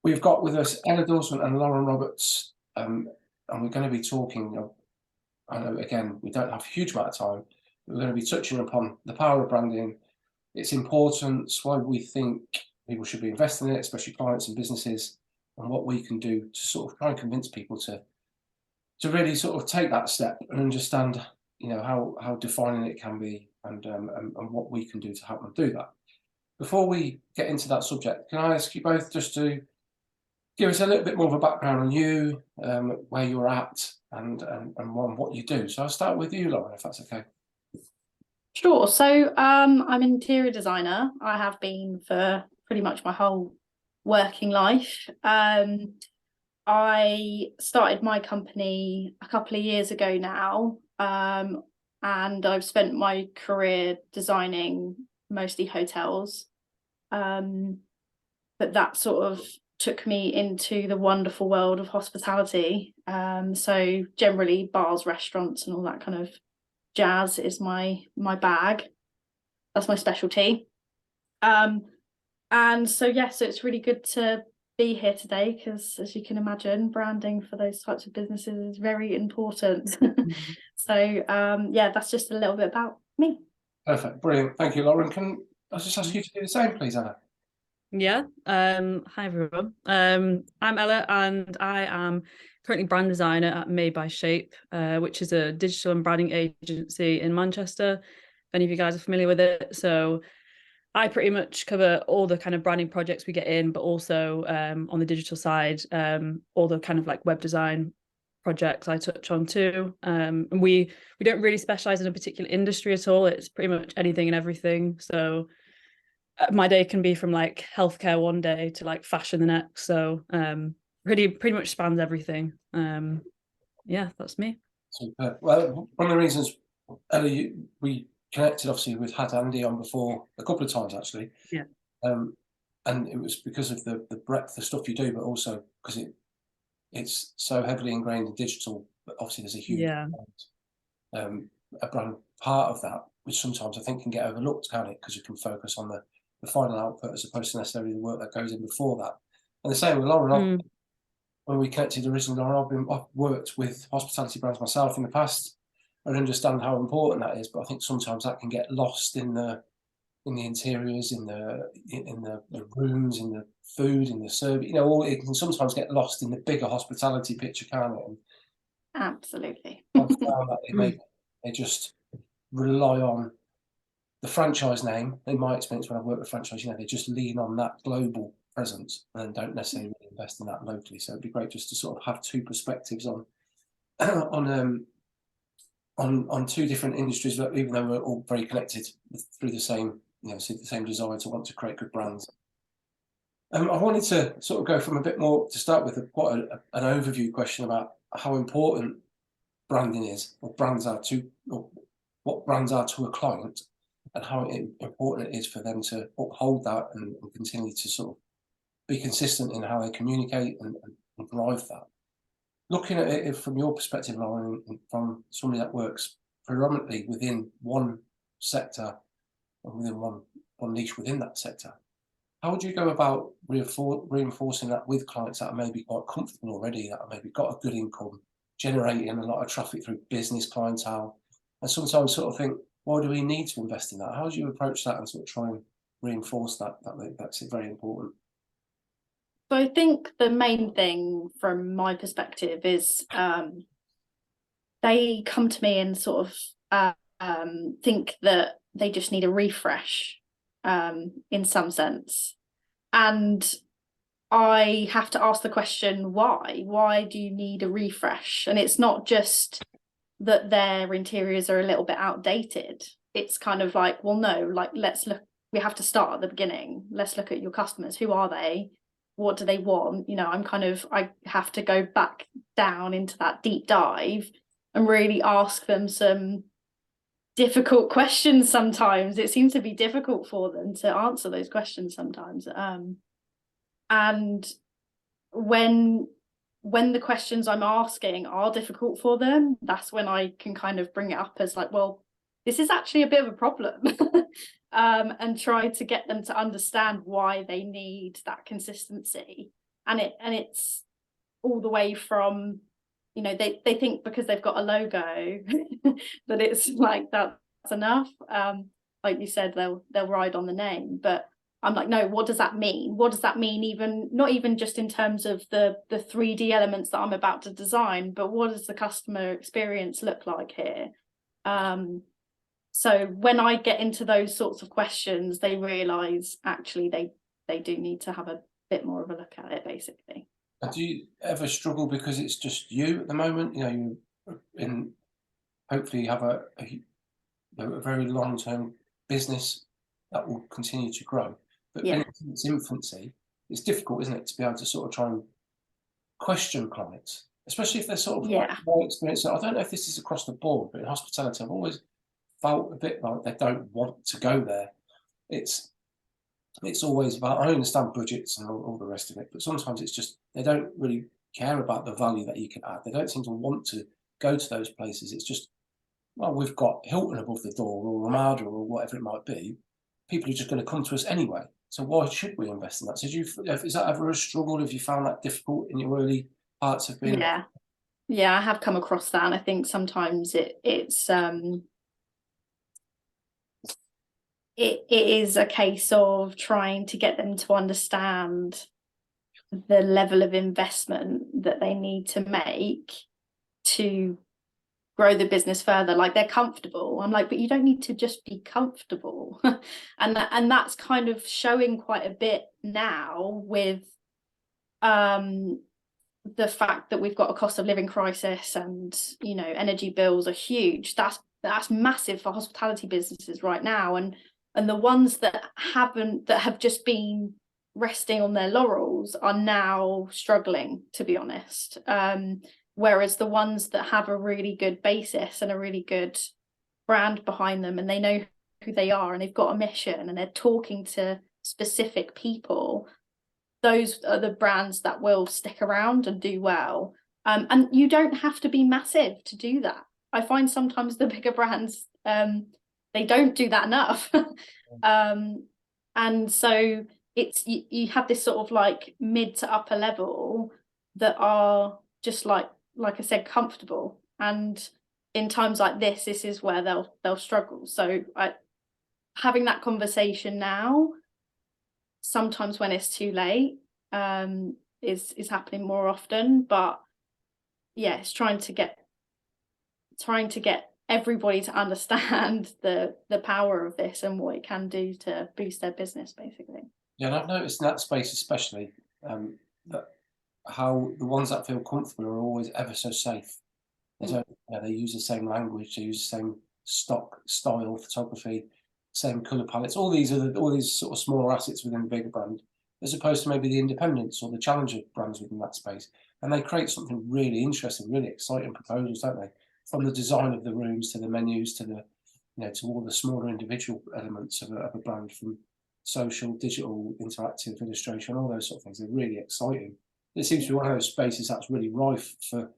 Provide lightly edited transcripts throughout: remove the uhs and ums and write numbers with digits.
We've got with us Ella Dawson and Lauren Roberts, and we're going to be talking. I know, again, we don't have a huge amount of time. We're going to be touching upon the power of branding, its importance, why we think people should be investing in it, especially clients and businesses, and what we can do to sort of try and convince people to really sort of take that step and understand, how defining it can be, and what we can do to help them do that. Before we get into that subject, can I ask you both just to give us a little bit more of a background on you, where you're at, and what you do. So I'll start with you, Lauren, if that's okay. Sure. So I'm an interior designer. I have been for pretty much my whole working life. I started my company a couple of years ago now, and I've spent my career designing mostly hotels. But that sort of took me into the wonderful world of hospitality. So generally bars, restaurants, and all that kind of jazz is my bag. That's my specialty. And so so it's really good to be here today, because as you can imagine, branding for those types of businesses is very important. So that's just a little bit about me. Perfect, brilliant, thank you, Lauren. Can I just ask you to do the same, please, Anna? Yeah. Hi everyone. I'm Ella, and I am currently brand designer at Made by Shape, which is a digital and branding agency in Manchester, if any of you guys are familiar with it. So I pretty much cover all the kind of branding projects we get in, but also on the digital side, all the kind of like web design projects I touch on too. And we don't really specialize in a particular industry at all. It's pretty much anything and everything. So my day can be from like healthcare one day to like fashion the next. So pretty much spans everything. That's me. Super. Well, one of the reasons, Ella, we connected, obviously, we've had Andy on before a couple of times actually. Yeah. And it was because of the breadth of stuff you do, but also because it's so heavily ingrained in digital. But obviously, there's a huge a brand part of that, which sometimes I think can get overlooked, can't it? Because you can focus on the final output as opposed to necessarily the work that goes in before that. And the same with Lauren. When we connected originally, Lauren, I've worked with hospitality brands myself in the past and understand how important that is. But I think sometimes that can get lost in the interiors, in the rooms, in the food, in the service. It can sometimes get lost in the bigger hospitality picture, can't it? And absolutely. I've found that they just rely on the franchise name. In my experience, when I've worked with franchise, they just lean on that global presence and don't necessarily invest in that locally. So it'd be great just to sort of have two perspectives on two different industries, even though we're all very connected through the same, the same desire to want to create good brands. I wanted to sort of go from a bit more to start with quite an overview question about how important branding is, or what brands are to a client, and how important it is for them to uphold that and continue to sort of be consistent in how they communicate and drive that. Looking at it from your perspective, Lauren, and from somebody that works predominantly within one sector and within one niche within that sector, how would you go about reinforcing that with clients that are maybe quite comfortable already, that have maybe got a good income, generating a lot of traffic through business clientele, and sometimes sort of think, why do we need to invest in that? How do you approach that and sort of try and reinforce that's very important? So I think the main thing from my perspective is they come to me and sort of think that they just need a refresh in some sense. And I have to ask the question, why? Why do you need a refresh? And it's not just that their interiors are a little bit outdated. It's kind of like, well, no, like, let's look, we have to start at the beginning. Let's look at your customers. Who are they? What do they want? I have to go back down into that deep dive and really ask them some difficult questions sometimes. It seems to be difficult for them to answer those questions sometimes. And when the questions I'm asking are difficult for them, that's when I can kind of bring it up as like, well, this is actually a bit of a problem. And try to get them to understand why they need that consistency. and it's all the way from, you know, they think because they've got a logo that it's like that's enough. Like you said, they'll ride on the name, but I'm like, no, what does that mean? What does that mean? Even not even just in terms of the 3D elements that I'm about to design, but what does the customer experience look like here? So when I get into those sorts of questions, they realise actually they do need to have a bit more of a look at it, basically. And do you ever struggle because it's just you at the moment? You know, you in hopefully you have a very long-term business that will continue to grow. But in its infancy, it's difficult, isn't it, to be able to sort of try and question clients, especially if they're sort of like more experienced. I don't know if this is across the board, but in hospitality, I've always felt a bit like they don't want to go there. It's always about, I understand budgets and all the rest of it, but sometimes it's just they don't really care about the value that you can add. They don't seem to want to go to those places. It's just, well, we've got Hilton above the door or Ramada or whatever it might be. People are just going to come to us anyway. So why should we invest in that? So is that ever a struggle? Have you found that difficult in your early parts of being? Yeah, I have come across that, and I think sometimes it is a case of trying to get them to understand the level of investment that they need to make to grow the business further. Like, they're comfortable. I'm like, but you don't need to just be comfortable. and that's kind of showing quite a bit now with the fact that we've got a cost of living crisis, and, you know, energy bills are huge. That's massive for hospitality businesses right now, and the ones that have just been resting on their laurels are now struggling, to be honest. Whereas the ones that have a really good basis and a really good brand behind them, and they know who they are, and they've got a mission, and they're talking to specific people, those are the brands that will stick around and do well. And you don't have to be massive to do that. I find sometimes the bigger brands, they don't do that enough. And so it's you have this sort of like mid to upper level that are just like I said, comfortable. And in times like this is where they'll struggle. So having that conversation now, sometimes when it's too late, is happening more often. But yeah, it's trying to get everybody to understand the power of this and what it can do to boost their business, basically. Yeah, and I've noticed in that space especially, that how the ones that feel comfortable are always ever so safe. They use the same language, they use the same stock style photography, same colour palettes, all these sort of smaller assets within the bigger brand, as opposed to maybe the independents or the challenger brands within that space. And they create something really interesting, really exciting proposals, don't they? From the design of the rooms to the menus to the, you know, to all the smaller individual elements of a brand, from social, digital, interactive illustration, all those sort of things. They're really exciting. It seems to be one of those spaces that's really rife for,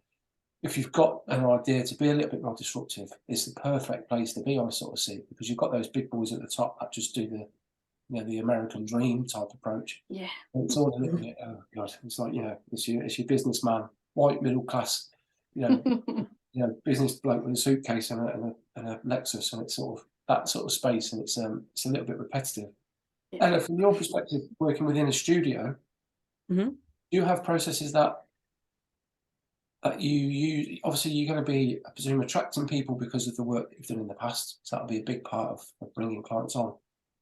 if you've got an idea to be a little bit more disruptive, it's the perfect place to be, I sort of see, because you've got those big boys at the top that just do the, you know, the American dream type approach. Yeah. It's all a little bit, oh God, it's like, you know, it's your businessman, white middle class, you know, business bloke with a suitcase and a Lexus, and it's sort of that sort of space, and it's a little bit repetitive. Ella, from your perspective, working within a studio, do you have processes that you use? Obviously, you're going to be, I presume, attracting people because of the work that you've done in the past, so that'll be a big part of bringing clients on.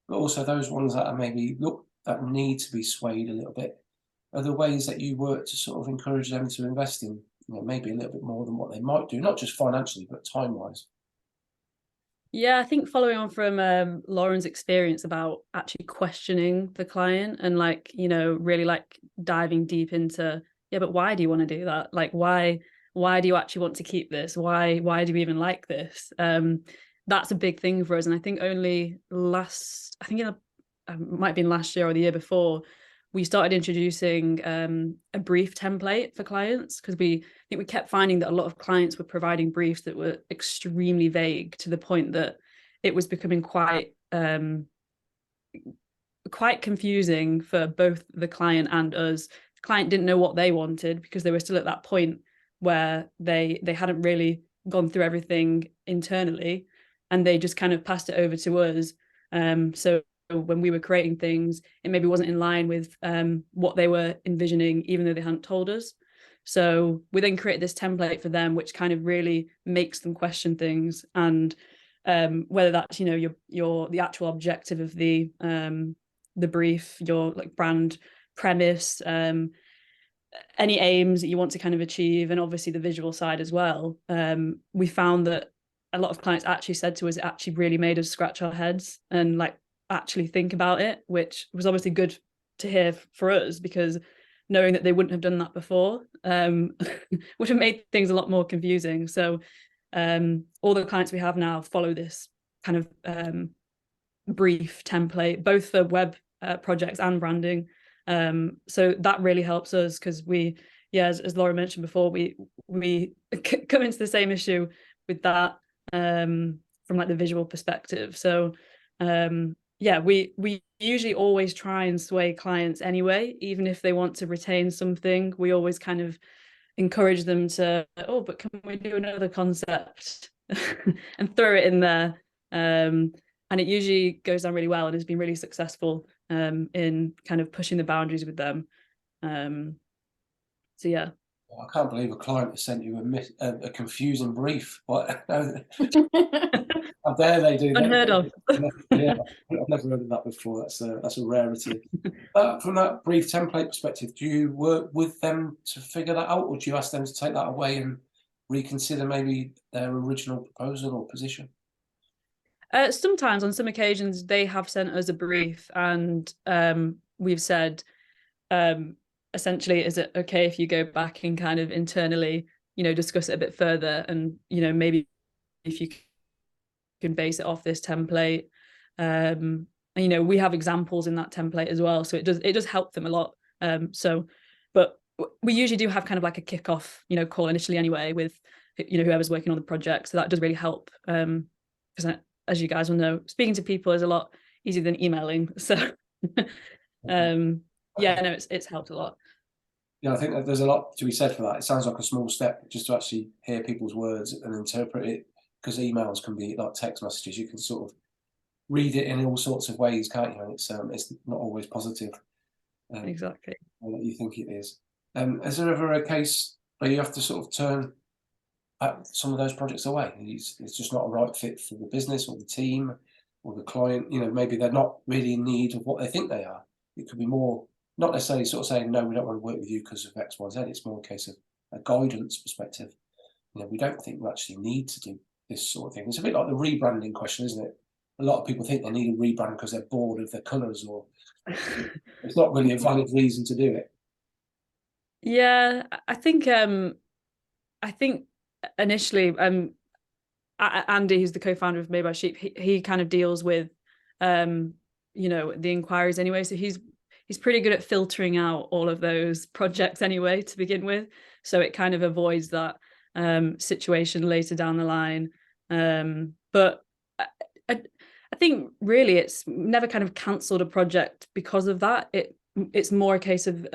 But also those ones that are maybe that need to be swayed a little bit. Are there ways that you work to sort of encourage them to invest in, you know, maybe a little bit more than what they might do, not just financially, but time-wise? Yeah, I think following on from Lauren's experience about actually questioning the client and, like, you know, really like diving deep into, yeah, but why do you want to do that? Like, why do you actually want to keep this? Why do you even like this? That's a big thing for us. And I think only I think it might have been last year or the year before, we started introducing a brief template for clients, because we kept finding that a lot of clients were providing briefs that were extremely vague, to the point that it was becoming quite confusing for both the client and us client didn't know what they wanted because they were still at that point where they hadn't really gone through everything internally, and they just kind of passed it over to us. So when we were creating things, it maybe wasn't in line with what they were envisioning, even though they hadn't told us. So we then created this template for them, which kind of really makes them question things, and whether that's, you know, your the actual objective of the brief, your like brand premise, any aims that you want to kind of achieve, and obviously the visual side as well. We found that a lot of clients actually said to us, it actually really made us scratch our heads and like actually think about it, which was obviously good to hear for us, because knowing that they wouldn't have done that before would have made things a lot more confusing. So all the clients we have now follow this kind of brief template, both for web projects and branding. So that really helps us, because we, yeah, as Laura mentioned before, we come into the same issue with that from like the visual perspective. So yeah, we usually always try and sway clients anyway, even if they want to retain something. We always kind of encourage them to, oh, but can we do another concept and throw it in there. And it usually goes down really well and has been really successful in kind of pushing the boundaries with them. So yeah. I can't believe a client has sent you a confusing brief. What? How dare they do that? Unheard of. Yeah, I've never heard of that before. That's a rarity. From that brief template perspective, do you work with them to figure that out, or do you ask them to take that away and reconsider maybe their original proposal or position? Sometimes, on some occasions, they have sent us a brief, and we've said, essentially, is it okay if you go back and kind of internally, you know, discuss it a bit further, and, you know, maybe if you can base it off this template. And, you know, we have examples in that template as well, so it does help them a lot. So, but we usually do have kind of like a kickoff, you know, call initially anyway with, you know, whoever's working on the project. So that does really help, because as you guys will know, speaking to people is a lot easier than emailing. So yeah, no, it's helped a lot. Yeah, I think that there's a lot to be said for that. It sounds like a small step just to actually hear people's words and interpret it, because emails can be like text messages. You can sort of read it in all sorts of ways, can't you? And it's not always positive. Exactly. That you think it is. Is there ever a case where you have to sort of turn some of those projects away? It's just not a right fit for the business or the team or the client. You know, maybe they're not really in need of what they think they are. It could be more, not necessarily sort of saying, no, we don't want to work with you because of X, Y, Z. It's more a case of a guidance perspective. You know, we don't think we actually need to do this sort of thing. It's a bit like the rebranding question, isn't it? A lot of people think they need a rebrand because they're bored of their colours, or it's not really a valid reason to do it. Yeah, I think initially, Andy, who's the co-founder of Made by Sheep, he kind of deals with, you know, the inquiries anyway. So he's pretty good at filtering out all of those projects anyway to begin with. So it kind of avoids that situation later down the line. But I think really it's never kind of cancelled a project because of that. It's more a case of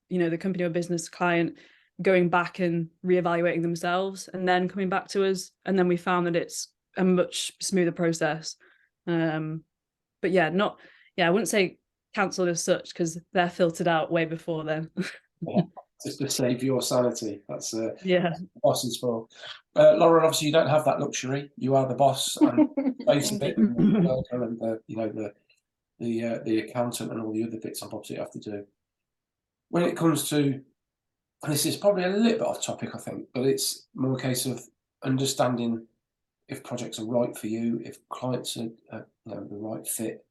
you know, the company or business client going back and reevaluating themselves and then coming back to us, and then we found that it's a much smoother process. But yeah, I wouldn't say cancelled as such, because they're filtered out way before then. Yeah, just to save your sanity. That's yeah, the boss's fault. Laura, obviously you don't have that luxury. You are the boss and face of it, and the worker, and the, you know, the accountant and all the other bits and bobs that you have to do. When it comes to, and this is probably a little bit off topic, I think, but it's more a case of understanding if projects are right for you, if clients are, you know, the right fit.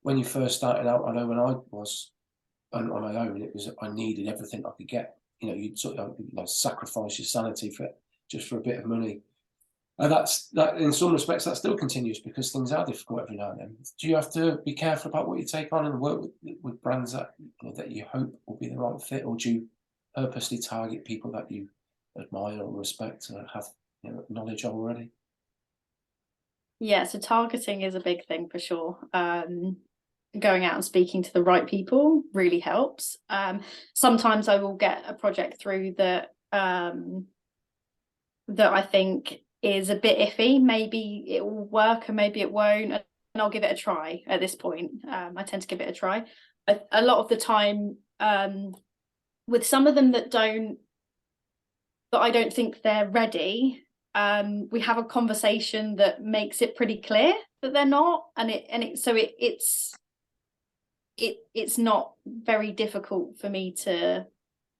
When you first started out, I know when I was on my own, it was, I needed everything I could get. You know, you'd sort of, you know, sacrifice your sanity for just for a bit of money. And that in some respects that still continues, because things are difficult every now and then. Do you have to be careful about what you take on and work with brands that, you know, that you hope will be the right fit, or do you purposely target people that you admire or respect or have, you know, knowledge of already? Yeah, so targeting is a big thing for sure. going out and speaking to the right people really helps. Sometimes I will get a project through that that I think is a bit iffy. Maybe it will work and maybe it won't, and I'll give it a try at this point. I tend to give it a try. A lot of the time, with some of them that I don't think they're ready, we have a conversation that makes it pretty clear that they're not, and it's not very difficult for me to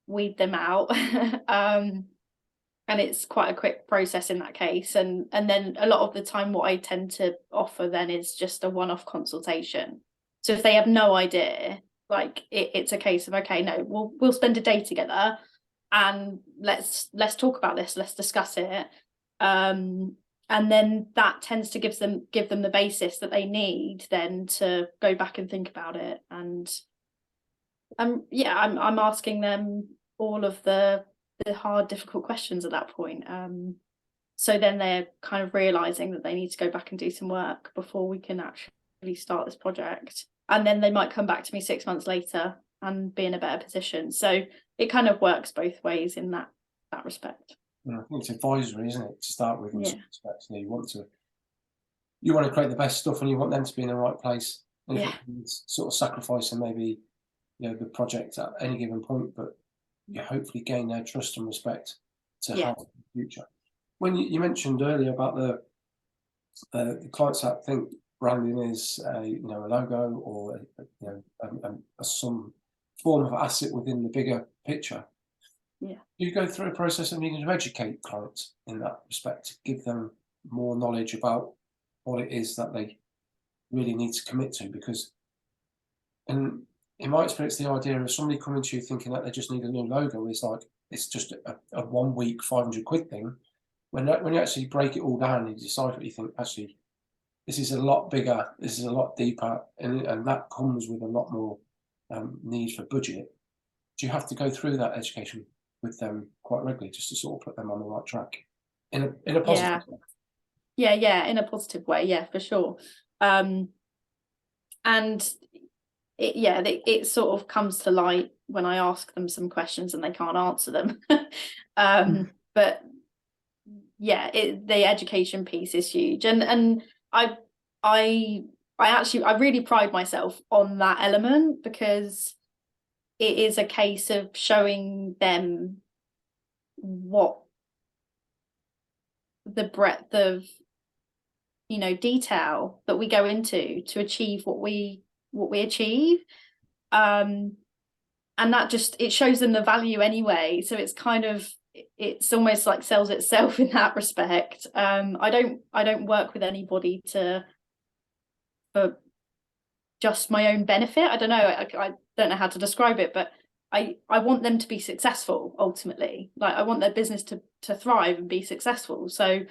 weed them out. And it's quite a quick process in that case, and then a lot of the time what I tend to offer then is just a one-off consultation. So if they have no idea, like it's a case of, okay, no, we'll spend a day together and let's talk about this, let's discuss it, and then that tends to give them the basis that they need then to go back and think about it. And yeah, I'm asking them all of the hard, difficult questions at that point. So then they're kind of realizing that they need to go back and do some work before we can actually start this project. And then they might come back to me 6 months later and be in a better position. So it kind of works both ways in that respect. I think it's advisory, isn't it, to start with? In Yeah. some respects, you want to create the best stuff, and you want them to be in the right place. And if it means sort of sacrificing maybe the project at any given point, but you hopefully gain their trust and respect to have in the future. When you mentioned earlier about the clients that think branding is a logo or some form of asset within the bigger picture. Yeah. You go through a process of needing to educate clients in that respect, to give them more knowledge about what it is that they really need to commit to, because in my experience, the idea of somebody coming to you thinking that they just need a new logo is like, it's just a 1 week, 500 quid thing. When you actually break it all down and you decipher it, you think, actually, this is a lot bigger, this is a lot deeper, and that comes with a lot more need for budget. Do you have to go through that education with them quite regularly, just to sort of put them on the right track in a positive way? Yeah, in a positive way, yeah, for sure. And it sort of comes to light when I ask them some questions and they can't answer them. But yeah, the education piece is huge, and I really pride myself on that element, because it is a case of showing them what the breadth of detail that we go into to achieve what we achieve, and that just, it shows them the value anyway. So it's almost like sells itself in that respect. I don't work with anybody for just my own benefit. I don't know, I don't know how to describe it, but I want them to be successful ultimately. Like, I want their business to thrive and be successful. So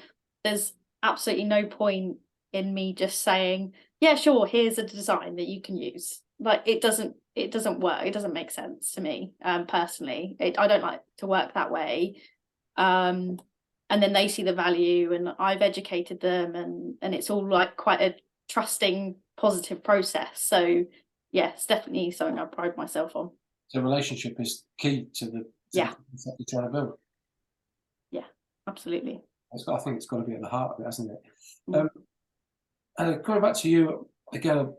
there's absolutely no point in me just saying, yeah, sure, here's a design that you can use. Like, it doesn't work. It doesn't make sense to me, personally. I don't like to work that way. And then they see the value, and I've educated them, and it's all like quite a trusting, positive process. So yeah, it's definitely something I pride myself on. So relationship is key to the that you're trying to build. Yeah, absolutely. I think it's got to be at the heart of it, hasn't it? And going back to you again,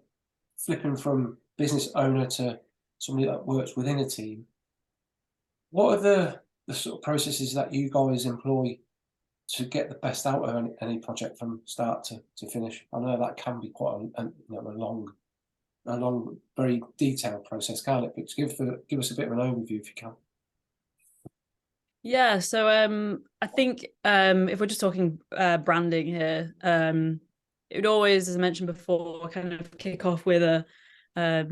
flipping from business owner to somebody that works within a team, what are the sort of processes that you guys employ to get the best out of any project from start to finish? I know that can be quite a long, very detailed process, can't it? But give us a bit of an overview if you can. Yeah, so I think if we're just talking branding here, it would always, as I mentioned before, kind of kick off with a I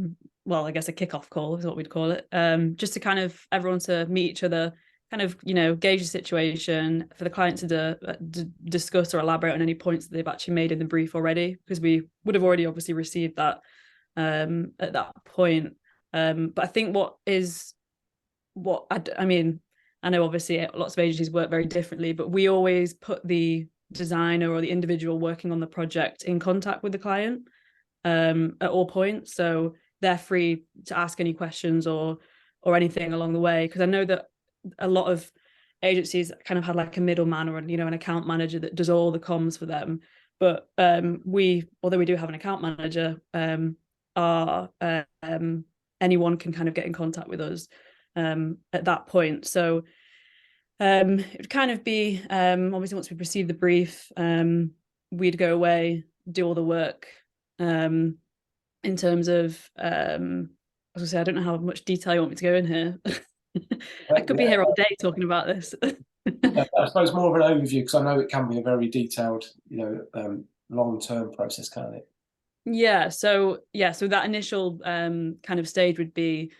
guess a kickoff call is what we'd call it, just to kind of everyone to meet each other, kind of gauge the situation, for the client to discuss or elaborate on any points that they've actually made in the brief already, because we would have already obviously received that at that point. But I think I know obviously lots of agencies work very differently, but we always put the designer or the individual working on the project in contact with the client. at all points. So they're free to ask any questions or anything along the way. Because I know that a lot of agencies kind of had like a middleman or an account manager that does all the comms for them. But although we do have an account manager, anyone can kind of get in contact with us at that point. So it would kind of be obviously once we receive the brief, we'd go away, do all the work in terms of I was gonna say, I don't know how much detail you want me to go in here. I could be here all day talking about this. I suppose more of an overview, because I know it can be a very detailed, long-term process, can't it? Yeah, so that initial kind of stage would be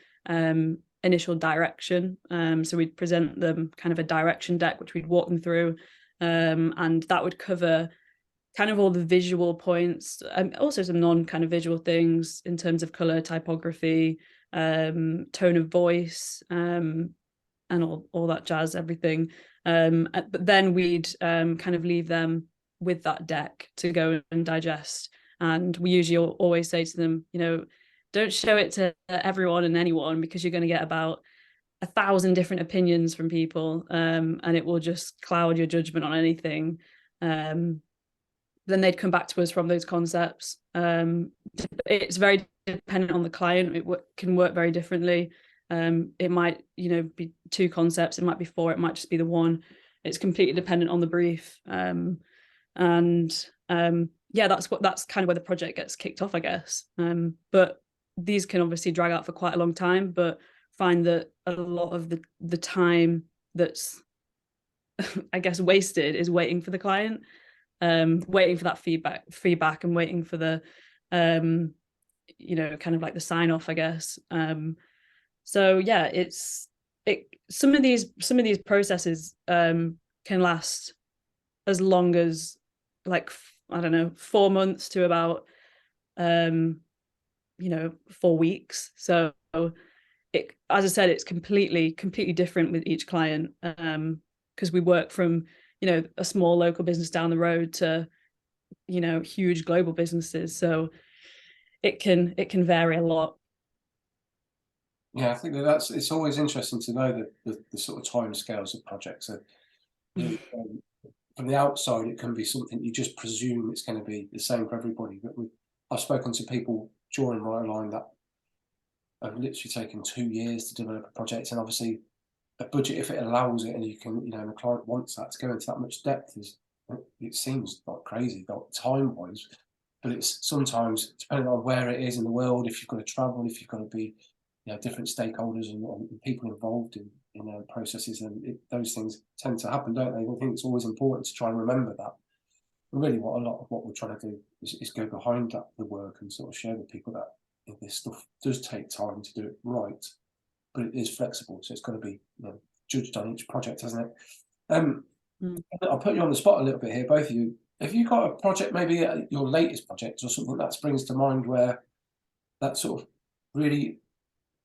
initial direction. So we'd present them kind of a direction deck, which we'd walk them through, and that would cover kind of all the visual points, also some non kind of visual things in terms of color, typography, tone of voice, and all that jazz, everything. But then we'd kind of leave them with that deck to go and digest. And we usually always say to them, don't show it to everyone and anyone, because you're going to get about 1,000 different opinions from people, and it will just cloud your judgment on anything. Then they'd come back to us from those concepts. It's very dependent on the client. It can work very differently. It might, be 2 concepts. It might be 4. It might just be the 1. It's completely dependent on the brief. That's kind of where the project gets kicked off, I guess. But these can obviously drag out for quite a long time, but find that a lot of the time that's I guess wasted is waiting for the client, waiting for that feedback and waiting for the kind of like the sign off, I guess. So yeah, some of these processes can last as long as, like, I don't know, 4 months to about 4 weeks. So as I said, it's completely different with each client, because we work from a small local business down the road to huge global businesses, so it can vary a lot. Yeah, I think it's always interesting to know the sort of time scales of projects. So, from the outside, it can be something you just presume it's going to be the same for everybody. But I've spoken to people during my line that have literally taken 2 years to develop a project, and obviously a budget, if it allows it, and you can, and the client wants that to go into that much depth, it seems not crazy, not time wise, but it's sometimes depending on where it is in the world. If you've got to travel, if you've got to be, different stakeholders and people involved in processes, and those things tend to happen, don't they? I think it's always important to try and remember that. And really, what a lot of what we're trying to do is go behind the work and sort of show the people that this stuff does take time to do it right, but it is flexible, so it's got to be judged on each project, hasn't it? I'll put you on the spot a little bit here, both of you. Have you got a project, maybe your latest project or something that springs to mind, where that sort of really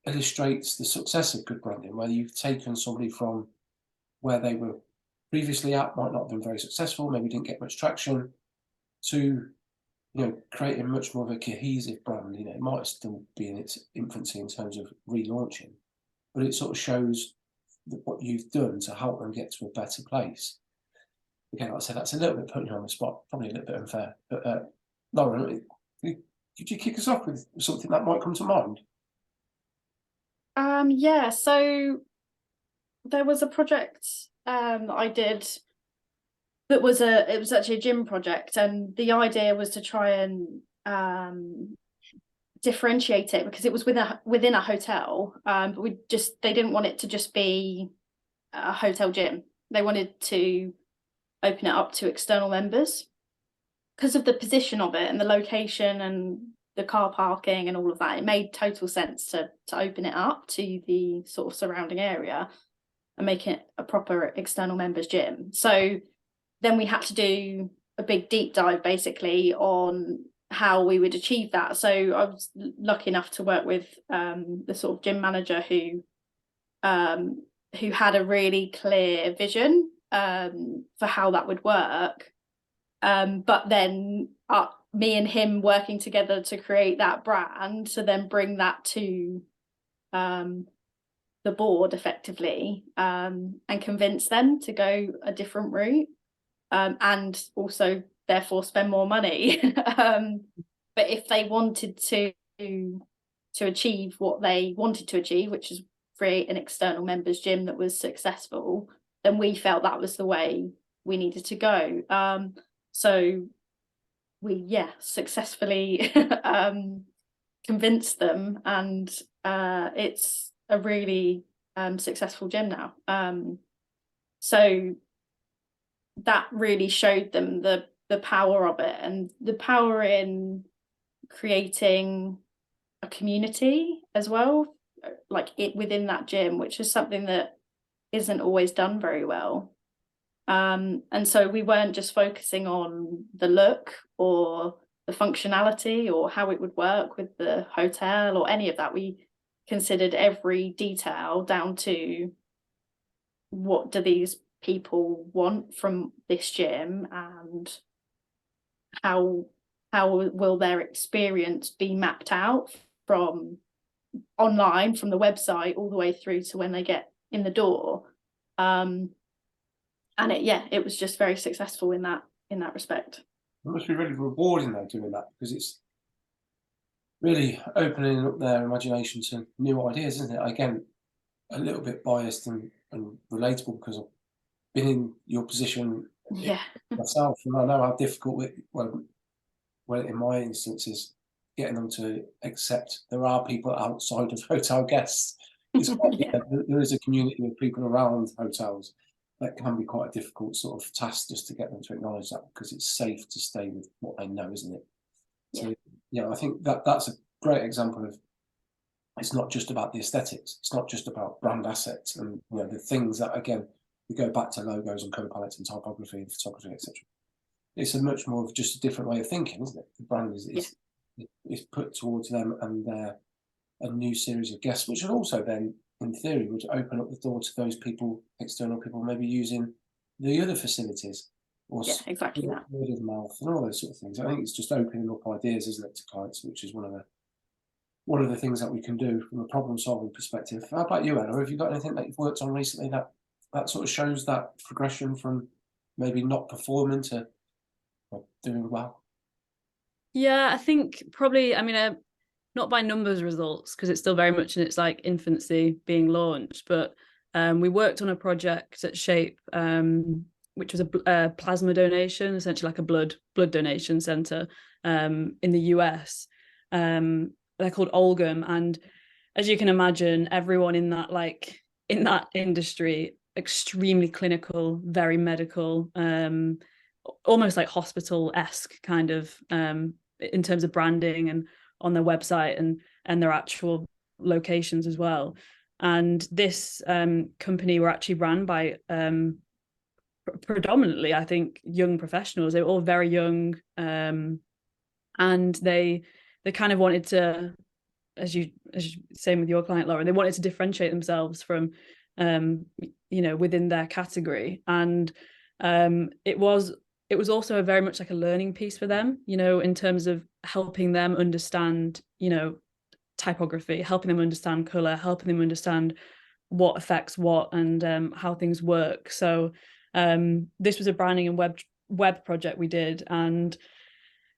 illustrates the success of good branding, where you've taken somebody from where they were previously at, might not have been very successful, maybe didn't get much traction, to creating much more of a cohesive brand? It might still be in its infancy in terms of relaunching, but it sort of shows what you've done to help them get to a better place. Again, like I said, that's a little bit putting you on the spot, probably a little bit unfair. But Lauren, could you kick us off with something that might come to mind? Yeah, so there was a project that I did that was it was actually a gym project, and the idea was to try and differentiate it, because it was within a hotel, but they didn't want it to just be a hotel gym. They wanted to open it up to external members because of the position of it and the location and the car parking and all of that. It made total sense to open it up to the sort of surrounding area and make it a proper external members gym. So then we had to do a big deep dive basically on how we would achieve that. So I was lucky enough to work with the sort of gym manager who had a really clear vision for how that would work. But then me and him working together to create that brand, to then bring that to the board effectively, and convince them to go a different route, and also therefore spend more money. But if they wanted to achieve what they wanted to achieve, which is create an external members gym that was successful, then we felt that was the way we needed to go. So we successfully convinced them, and it's a really successful gym now. So that really showed them the power of it, and the power in creating a community as well, like it within that gym, which is something that isn't always done very well. And so we weren't just focusing on the look or the functionality or how it would work with the hotel or any of that. We considered every detail down to what do these people want from this gym, and how will their experience be mapped out from online, from the website, all the way through to when they get in the door. And it was just very successful in that respect. It must be really rewarding though, doing that, because it's really opening up their imagination to new ideas, isn't it? Again, a little bit biased and relatable, because I've been in your position myself, and I know how difficult it, well, in my instance, is getting them to accept there are people outside of hotel guests. It's quite, there is a community of people around hotels. That can be quite a difficult sort of task, just to get them to acknowledge that, because it's safe to stay with what they know, isn't it? So I think that's a great example of, it's not just about the aesthetics, it's not just about brand assets and the things that, again, we go back to logos and colour palettes and typography and photography, etc. It's a much more of just a different way of thinking, isn't it? The brand is put towards them and a new series of guests, which would also then, in theory, would open up the door to those people, external people, maybe using the other facilities, or exactly that, word of mouth and all those sort of things. I think it's just opening up ideas, isn't it, to clients, which is one of the things that we can do from a problem solving perspective. How about you, Ella? Have you got anything that you've worked on recently that sort of shows that progression from maybe not performing to doing well? Yeah, I think probably, I mean, not by numbers results, because it's still very much in its like infancy being launched, but we worked on a project at Shape, which was a plasma donation, essentially like a blood donation center in the US. They're called Olgum, and as you can imagine, everyone in that industry, extremely clinical, very medical, almost like hospital-esque kind of, in terms of branding and on their website and their actual locations as well. And this company were actually ran by predominantly, I think, young professionals. They were all very young, and they kind of wanted to, as you same with your client, Laura, they wanted to differentiate themselves from within their category. And it was also very much like a learning piece for them, in terms of helping them understand, typography, helping them understand color, helping them understand what affects what, and how things work. So this was a branding and web project we did. And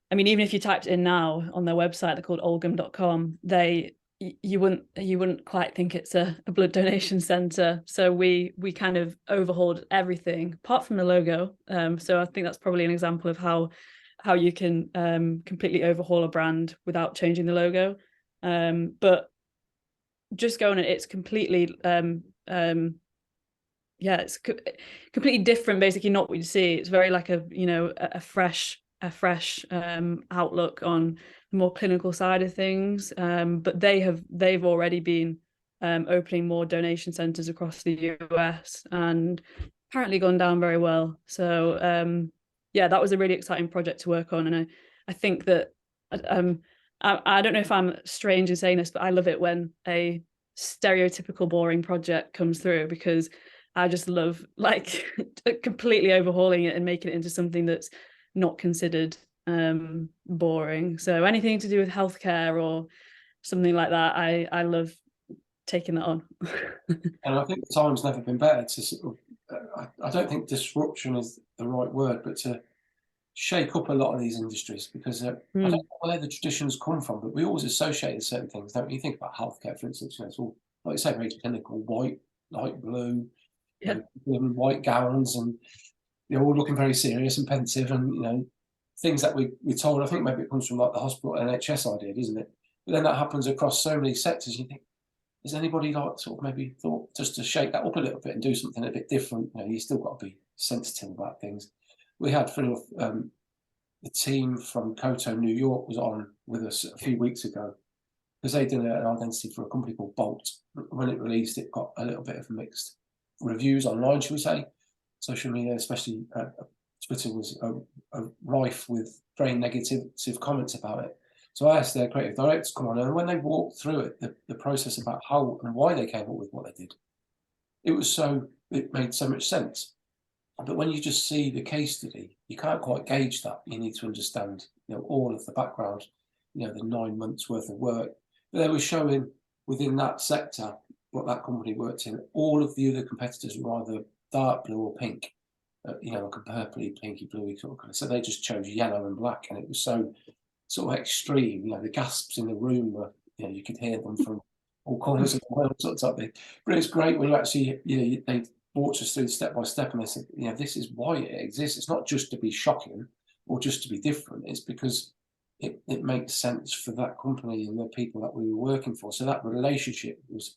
I mean, even if you typed in now on their website, they're called olgum.com, you wouldn't quite think it's a blood donation center. So we kind of overhauled everything apart from the logo. So I think that's probably an example of how you can completely overhaul a brand without changing the logo. But just going, it's completely it's completely different, basically not what you see. It's very like a fresh outlook on the more clinical side of things. But they've already been opening more donation centers across the US, and apparently gone down very well. So that was a really exciting project to work on. And I think that I don't know if I'm strange in saying this, but I love it when a stereotypical boring project comes through, because I just love like completely overhauling it and making it into something that's not considered boring. So anything to do with healthcare or something like that, I love taking that on. And I think the time's never been better to sort of, I don't think disruption is the right word, but to shake up a lot of these industries, because I don't know where the traditions come from, but we always associate certain things, don't we? You think about healthcare, for instance, it's all, like you say, very clinical, white, light blue, Yeah. in white gowns, and they're all looking very serious and pensive, and things that we're told. I think maybe it comes from like the hospital NHS idea, doesn't it? But then that happens across so many sectors. You think, has anybody like sort of maybe thought just to shake that up a little bit and do something a bit different? You still got to be sensitive about things. We had, funny enough, the team from Koto, New York, was on with us a few weeks ago because they did an identity for a company called Bolt. When it released, it got a little bit of mixed reviews online, shall we say. Social media, especially Twitter, was rife with very negative comments about it. So I asked their creative director to come on, and when they walked through it, the process about how and why they came up with what they did, it made so much sense. But when you just see the case study, you can't quite gauge that. You need to understand, all of the background, the 9 months worth of work. But they were showing within that sector what that company worked in. All of the other competitors were either dark blue or pink, like a purpley, pinky, bluey sort of colour. So they just chose yellow and black, and it was so sort of extreme. The gasps in the room were, you could hear them from all corners of the world, sort of type thing. But it's great when you actually, they walked us through step by step, and they said, this is why it exists. It's not just to be shocking or just to be different. It's because it makes sense for that company and the people that we were working for. So that relationship was,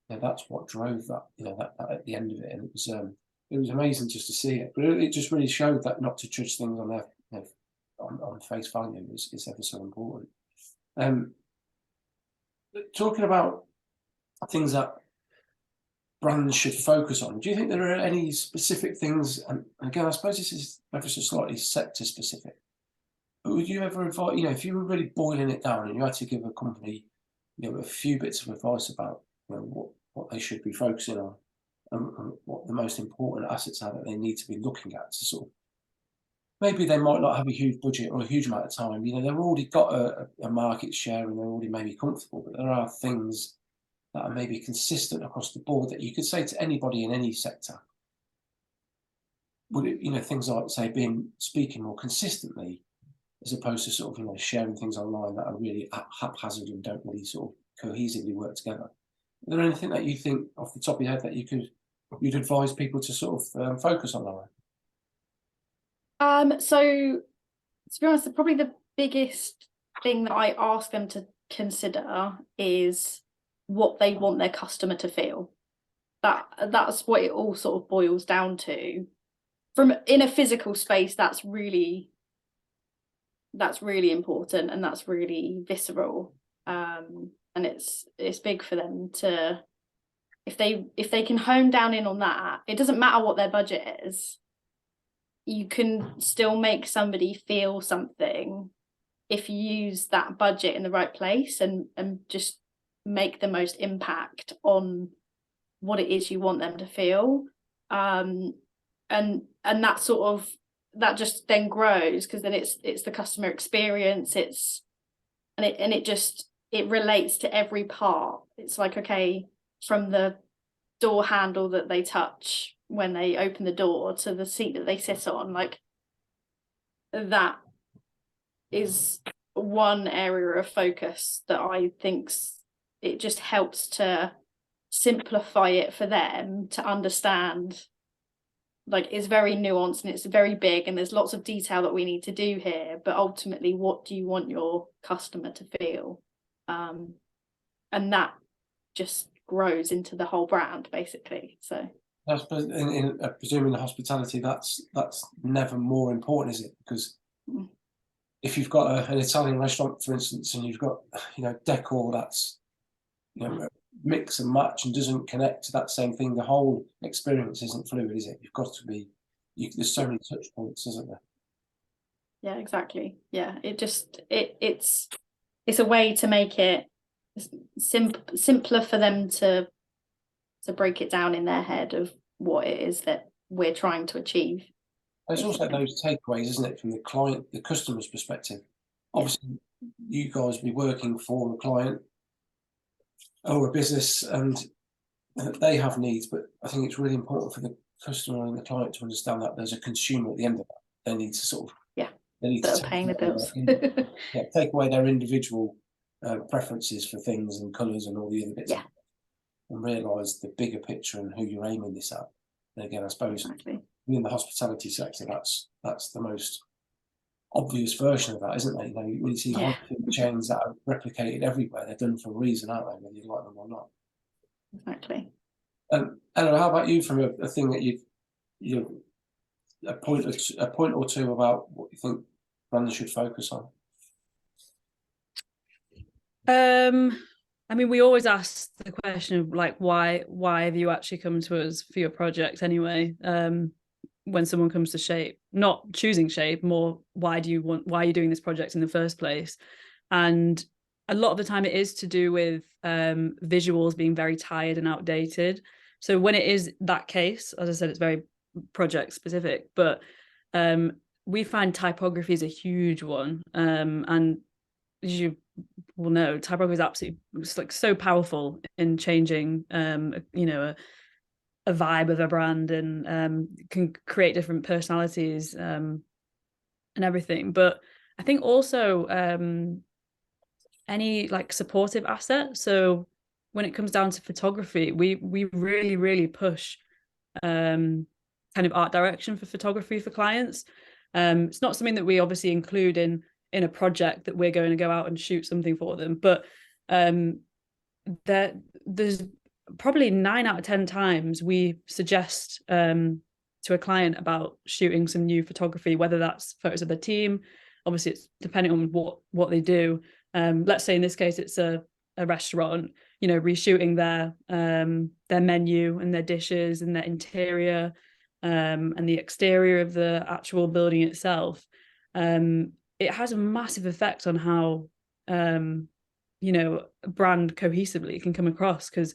that's what drove that. That at the end of it, and it was amazing just to see it. But it just really showed that not to judge things on their on face value is ever so important. Talking about things that brands should focus on, do you think there are any specific things, and again, I suppose this is ever so slightly sector specific, but would you ever advise, if you were really boiling it down and you had to give a company, a few bits of advice about what they should be focusing on, and what the most important assets are that they need to be looking at to sort of, maybe they might not have a huge budget or a huge amount of time, they've already got a market share and they're already maybe comfortable, but there are things that are maybe consistent across the board that you could say to anybody in any sector. Would it, things like, say, speaking more consistently, as opposed to sort of, sharing things online that are really haphazard and don't really sort of cohesively work together. Is there anything that you think off the top of your head that you'd advise people to sort of focus on that? So to be honest, probably the biggest thing that I ask them to consider is what they want their customer to feel. That's what it all sort of boils down to. From in a physical space, that's really important, and that's really visceral. And it's big for them to, if they can hone down in on that, it doesn't matter what their budget is, you can still make somebody feel something if you use that budget in the right place and just make the most impact on what it is you want them to feel. And that sort of, that just then grows, because then it's the customer experience, it relates to every part. It's like, okay, from the door handle that they touch when they open the door to the seat that they sit on, like that is one area of focus that I think it just helps to simplify it for them to understand. Like, it's very nuanced and it's very big and there's lots of detail that we need to do here, but ultimately, what do you want your customer to feel? And that just grows into the whole brand, basically. So I suppose in presuming the hospitality, that's never more important, is it? Because if you've got an Italian restaurant, for instance, and you've got decor that's mix and match and doesn't connect to that same thing, the whole experience isn't fluid, is it? You've got to be. There's so many touch points, isn't there? Yeah, exactly. Yeah, it's a way to make it simpler for them to break it down in their head of what it is that we're trying to achieve. It's also basically. those takeaways, isn't it, from the client, the customer's perspective. Yeah. Obviously, you guys be working for a client or a business, and they have needs, but I think it's really important for the customer and the client to understand that there's a consumer at the end of that. They need to sort of, Yeah, they need that to are paying the bills. take away their individual preferences for things and colours and all the other bits, Yeah, and realise the bigger picture and who you're aiming this at. And again, I suppose exactly. in the hospitality sector, that's the most obvious version of that, isn't it? You know, you really see high street chains that are replicated everywhere. They're done for a reason, aren't they? Whether you like them or not. Exactly. Ella, how about you? From a thing that you a point or two about what you think brands should focus on. I mean, we always ask the question of like, why have you actually come to us for your project anyway? When someone comes to Shape, not choosing Shape, more why are you doing this project in the first place? And a lot of the time it is to do with visuals being very tired and outdated. So when it is that case, as I said, it's very project specific, but we find typography is a huge one. And as you will know, typography is absolutely, it's like so powerful in changing you know, a vibe of a brand, and can create different personalities and everything. But I think also any like supportive asset. So when it comes down to photography, we really push kind of art direction for photography for clients. It's not something that we obviously include in a project that we're going to go out and shoot something for them, but there's probably 9 out of 10 times we suggest to a client about shooting some new photography, whether that's photos of the team. Obviously, it's depending on what they do. Let's say in this case, it's a restaurant, you know, reshooting their menu and their dishes and their interior and the exterior of the actual building itself. It has a massive effect on how you know, a brand cohesively can come across. Because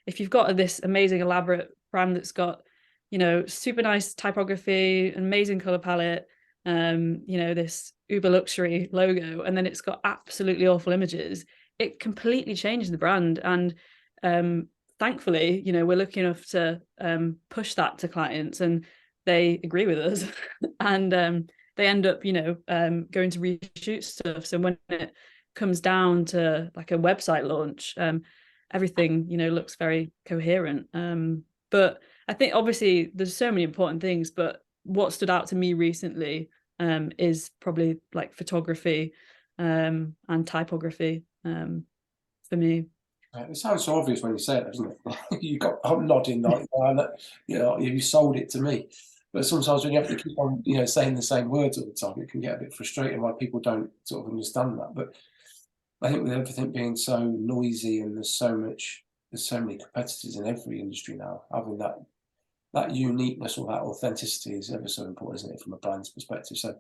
if you've got this amazing elaborate brand that's got, you know, super nice typography, amazing color palette, you know, this uber luxury logo, and then it's got absolutely awful images, it completely changes the brand. And thankfully, you know, we're lucky enough to push that to clients, and they agree with us. And they end up, you know, going to reshoot stuff. So when it comes down to like a website launch, everything, you know, looks very coherent. But I think obviously there's so many important things, but what stood out to me recently is probably like photography and typography for me. It sounds so obvious when you say it, doesn't it? I'm nodding like you know, you sold it to me. But sometimes when you have to keep on, you know, saying the same words all the time, it can get a bit frustrating why people don't sort of understand that. But I think with everything being so noisy and there's so many competitors in every industry now, having that uniqueness or that authenticity is ever so important, isn't it, from a brand's perspective? So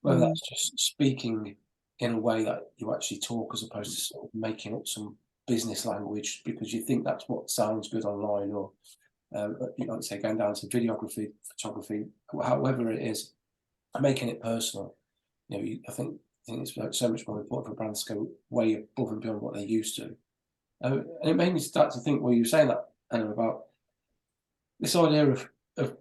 whether that's just speaking in a way that you actually talk as opposed to sort of making up some business language because you think that's what sounds good online, or you know, say going down to videography, photography, however it is, making it personal. You know, I think it's so much more important for brands to go way above and beyond what they used to. And it made me start to think, well, you were saying that, Anna, about this idea of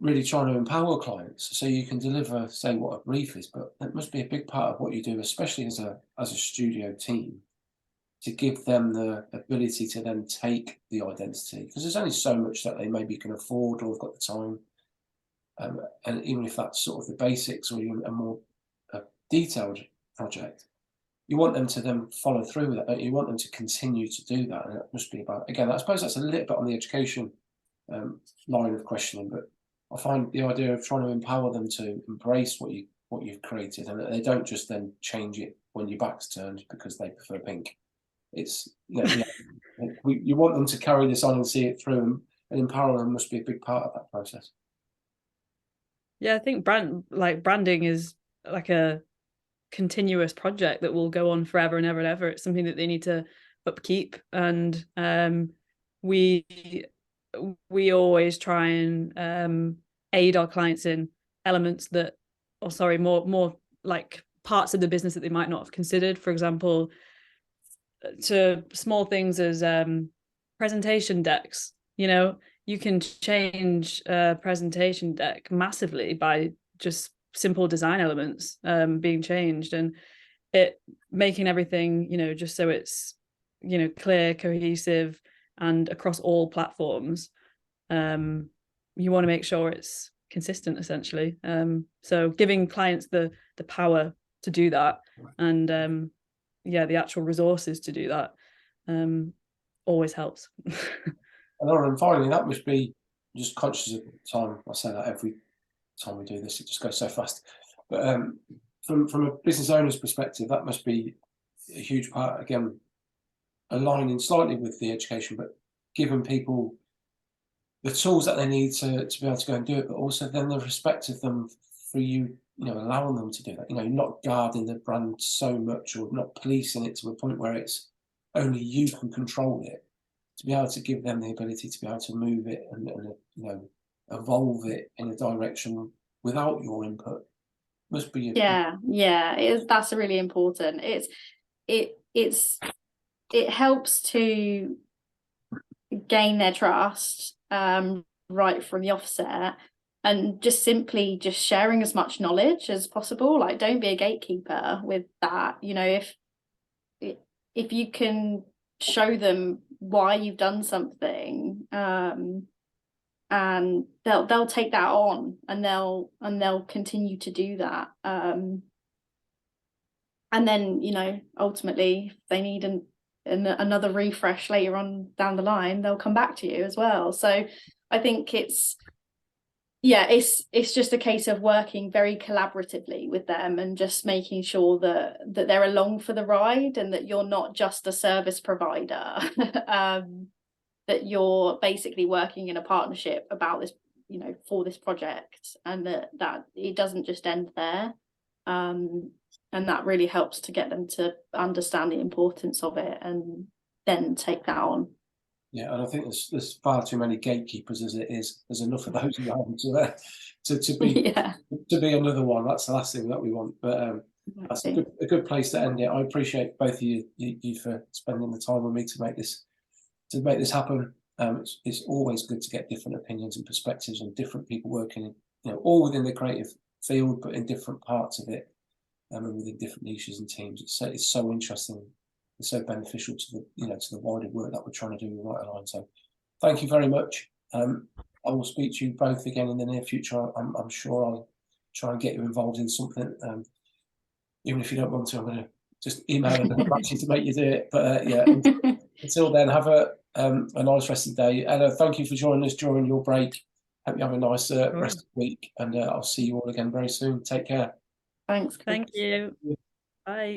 really trying to empower clients so you can deliver, say, what a brief is, but it must be a big part of what you do, especially as a studio team, to give them the ability to then take the identity, because there's only so much that they maybe can afford or have got the time. And even if that's sort of the basics or even a more detailed project, you want them to then follow through with it. You want them to continue to do that. And it must be about, again, I suppose that's a little bit on the education line of questioning, but I find the idea of trying to empower them to embrace what you've created, and that they don't just then change it when your back's turned because they prefer pink. It's, you know, you want them to carry this on and see it through, and empowering them must be a big part of that process. Yeah, I think branding is like a continuous project that will go on forever and ever and ever. It's something that they need to upkeep, and we always try and aid our clients in elements that, or sorry, more like parts of the business that they might not have considered. For example, to small things as presentation decks. You know, you can change a presentation deck massively by just simple design elements being changed, and it making everything, you know, just so it's, you know, clear, cohesive, and across all platforms. You want to make sure it's consistent, essentially. So giving clients the power to do that, and yeah, the actual resources to do that always helps. And finally, that must be, just conscious of time. I say that every time we do this, it just goes so fast. But from a business owner's perspective, that must be a huge part, again, aligning slightly with the education, but giving people the tools that they need to be able to go and do it, but also then the respect of them for you, you know, allowing them to do that. You know, not guarding the brand so much, or not policing it to a point where it's only you can control it. To be able to give them the ability to be able to move it and you know, evolve it in a direction without your input must be that's really important. It helps to gain their trust right from the offset, and just simply just sharing as much knowledge as possible. Like, don't be a gatekeeper with that. You know, if you can show them why you've done something, and they'll take that on, and they'll continue to do that. And then, you know, ultimately, if they need another refresh later on down the line, they'll come back to you as well. So I think it's just a case of working very collaboratively with them, and just making sure that they're along for the ride, and that you're not just a service provider, that you're basically working in a partnership about this, you know, for this project, and that it doesn't just end there. And that really helps to get them to understand the importance of it, and then take that on. Yeah, and I think there's far too many gatekeepers as it is. There's enough of those around to be another one. That's the last thing that we want. But that's a good place to end it. I appreciate both of you for spending the time with me to make this happen. It's always good to get different opinions and perspectives and different people working in, you know, all within the creative field, but in different parts of it, and within different niches and teams. It's so interesting. It's so beneficial to the, you know, to the wider work that we're trying to do with Right Align. So thank you very much. I will speak to you both again in the near future. I'm sure I'll try and get you involved in something. Even if you don't want to, I'm going to just email and to make you do it. But yeah, until then, have a nice rest of the day. Ella, thank you for joining us during your break. Hope you have a nice rest of the week, and I'll see you all again very soon. Take care. Thanks. Thank you. Bye.